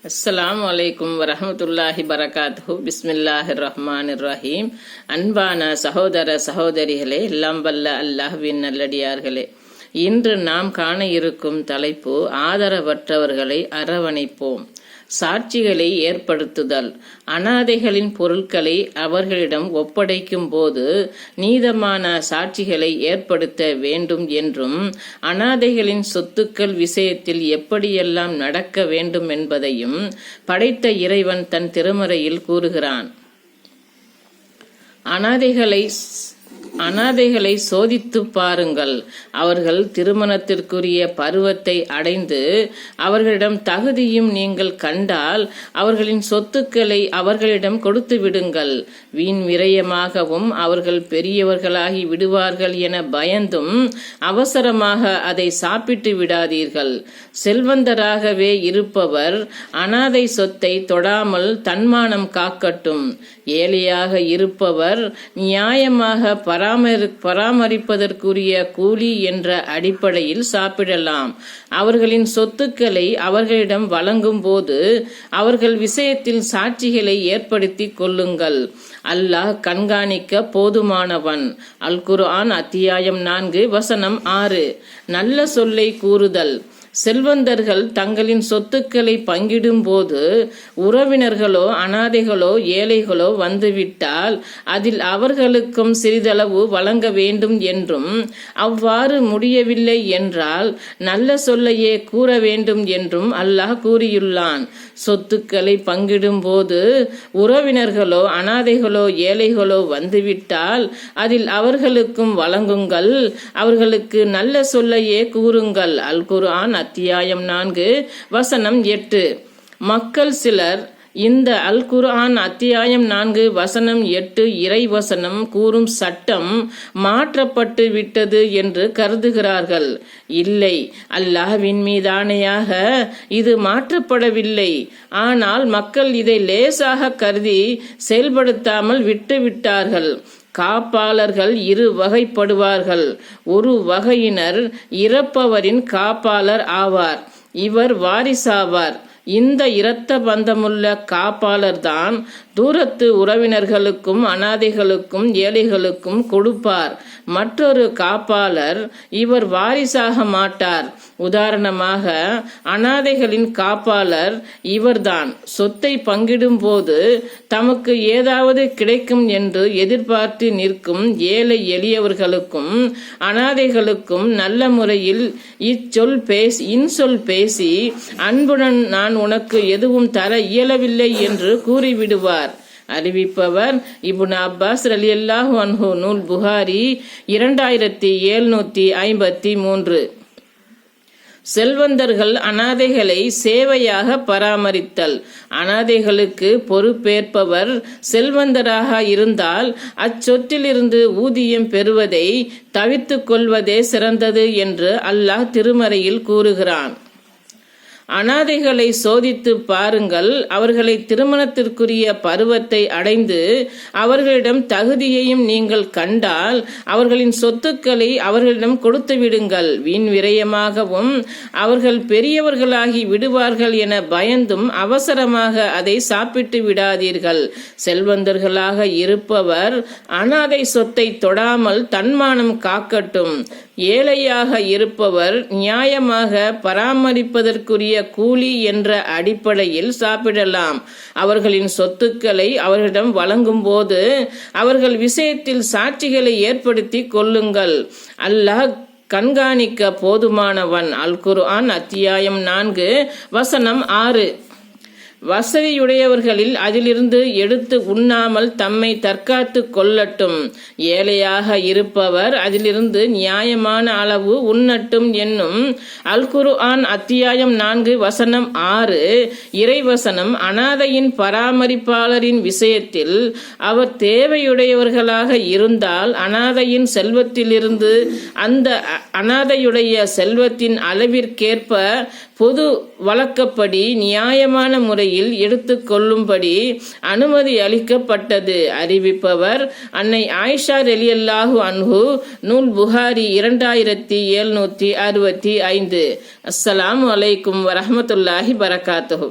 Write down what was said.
அஸ்ஸலாமு அலைக்கும் வரஹ்மத்துல்லாஹி பரகாத்துஹு. பிஸ்மில்லாஹிர் ரஹ்மானிர் ரஹீம். அன்பான சகோதர சகோதரிகளே, எல்லாம் வல்ல அல்லாஹ்வின் நல்லடியார்களே, இன்று நாம் காண இருக்கும் தலைப்பு ஆதரவற்றவர்களை அரவணைப்போம். சாட்சிகளை ஏற்படுத்துதல். அனாதைகளின் பொருட்களை அவர்களிடம் ஒப்படைக்கும் போது நீதமான சாட்சிகளை ஏற்படுத்த வேண்டும் என்றும், அனாதைகளின் சொத்துக்கள் விஷயத்தில் எப்படியெல்லாம் நடக்க வேண்டும் என்பதையும் படைத்த இறைவன் தன் திருமறையில் கூறுகிறான். அனாதைகளை சோதித்து பாருங்கள். அவர்கள் திருமணத்திற்குரிய பருவத்தை அடைந்து அவர்களிடம் தகுதியும் நீங்கள் கண்டால் அவர்களின் சொத்துக்களை அவர்களிடம் கொடுத்து விடுங்கள். வீண் விரயமாகவும் அவர்கள் பெரியவர்களாகி விடுவார்கள் என பயந்தும் அவசரமாக அதை சாப்பிட்டு விடாதீர்கள். செல்வந்தராகவே இருப்பவர் அனாதை சொத்தை தொடாமல் தன்மானம் காக்கட்டும். ஏழையாக இருப்பவர் நியாயமாக பராமரிப்பதற்குரிய கூலி என்ற அடிப்படையில் சாப்பிடலாம். அவர்களின் சொத்துக்களை அவர்களிடம் வழங்கும் போது அவர்கள் விஷயத்தில் சாட்சிகளை ஏற்படுத்தி கொள்ளுங்கள். அல்லாஹ் கண்காணிக்க போதுமானவன். அல் குர்ஆன் அத்தியாயம் 4 வசனம் 6. நல்ல சொல்லை கூறுதல். செல்வந்தர்கள் தங்களின் சொத்துக்களை பங்கிடும் போது உறவினர்களோ அனாதைகளோ ஏழைகளோ வந்துவிட்டால் அதில் அவர்களுக்கும் சிறிதளவு வழங்க வேண்டும் என்றும், அவ்வாறு முடியவில்லை என்றால் நல்ல சொல்லையே கூற வேண்டும் என்றும் அல்லாஹ் கூறியுள்ளான். சொத்துக்களை பங்கிடும் போது உறவினர்களோ அனாதைகளோ ஏழைகளோ வந்துவிட்டால் அதில் அவர்களுக்கும் வழங்குங்கள். அவர்களுக்கு நல்ல சொல்லையே கூறுங்கள். அல் குர்ஆன் அத்தியாயம் 4 வசனம் 8. மக்கள் சிலர் இந்த அல் குர்ஆன் அத்தியாயம் 4 வசனம் 8 இறை வசனம் கூறும் சட்டம் மாற்றப்பட்டு விட்டது என்று கருதுகிறார்கள். இல்லை, அல்லாஹ்வின் மீதானையாக இது மாற்றப்படவில்லை. ஆனால் மக்கள் இதை லேசாக கருதி செயல்படுத்தாமல் விட்டுவிட்டார்கள். காப்பாளர்கள் இரு வகைப்படுவார்கள். ஒரு வகையினர் இறப்பவரின் காப்பாளர் ஆவார். இவர் வாரிசாவார். இந்த இரத்த பந்தமுள்ள காப்பாளர் தான் தூரத்து உறவினர்களுக்கும் அனாதைகளுக்கும் ஏழைகளுக்கும் கொடுப்பார். மற்றொரு காப்பாளர் இவர் வாரிசாக மாட்டார். உதாரணமாக, அனாதைகளின் காப்பாளர் இவர்தான். சொத்தை பங்கிடும் போது தமக்கு ஏதாவது கிடைக்கும் என்று எதிர்பார்த்து நிற்கும் ஏழை எளியவர்களுக்கும் அனாதைகளுக்கும் நல்ல முறையில் இன்சொல் பேசி அன்புடன் நான் உனக்கு எதுவும் தர இயலவில்லை என்று கூறிவிடுவார். அறிவிப்பவர் இப்னு அப்பாஸ் ரலியல்லாஹு அன்ஹு. நூல் புகாரி 2753. செல்வந்தர்கள் அனாதைகளை சேவையாக பராமரித்தல். அனாதைகளுக்கு பொறுப்பேற்பவர் செல்வந்தராக இருந்தால் அச்சொத்திலிருந்து ஊதியம் பெறுவதை தவிர்த்துக் கொள்வதே சிறந்தது என்று அல்லாஹ் திருமறையில் கூறுகிறான். அனாதைகளை சோதித்து பாருங்கள். அவர்களை திருமணத்திற்குரிய பருவத்தை அடைந்து அவர்களிடம் தகுதியையும் நீங்கள் கண்டால் அவர்களின் சொத்துக்களை அவர்களிடம் கொடுத்து விடுங்கள். வீண் விரயமாகவும் அவர்கள் பெரியவர்களாகி விடுவார்கள் என பயந்தும் அவசரமாக அதை சாப்பிட்டு விடாதீர்கள். செல்வந்தர்களாக இருப்பவர் அனாதை சொத்தை தொடாமல் தன்மானம் காக்கட்டும். ஏழையாக இருப்பவர் நியாயமாக பராமரிப்பதற்குரிய கூலி என்ற அடிப்படையில் சாப்பிடலாம். அவர்களின் சொத்துக்களை அவர்களிடம் வழங்கும் போது அவர்கள் விஷயத்தில் சாட்சிகளை ஏற்படுத்தி கொள்ளுங்கள். அல்லாஹ் கண்காணிக்க போதுமானவன். அல் குர்ஆன் அத்தியாயம் 4 வசனம் 6. வசதியுடையவர்களில் அதிலிருந்து எடுத்து உண்ணாமல் தம்மை தற்காத்து கொள்ளட்டும். ஏழையாக இருப்பவர் அதிலிருந்து நியாயமான அளவு உண்ணட்டும் என்னும் அல் குர்ஆன் அத்தியாயம் 4 வசனம் 6 இறைவசனம். அனாதையின் பராமரிப்பாளரின் விஷயத்தில் அவர் தேவையுடையவர்களாக இருந்தால் அனாதையின் செல்வத்திலிருந்து அந்த அனாதையுடைய செல்வத்தின் அளவிற்கேற்ப பொது வழக்கப்படி நியாயமான முறையில் எடுத்துக் கொள்ளும்படி அனுமதி அளிக்கப்பட்டது. அறிவிப்பவர் அன்னை ஆயிஷா ரலியல்லாஹு அன்ஹு. நூல் புகாரி 2765. அஸ்ஸலாமு அலைக்கும் வரஹ்மத்துல்லாஹி பரகாத்துஹு.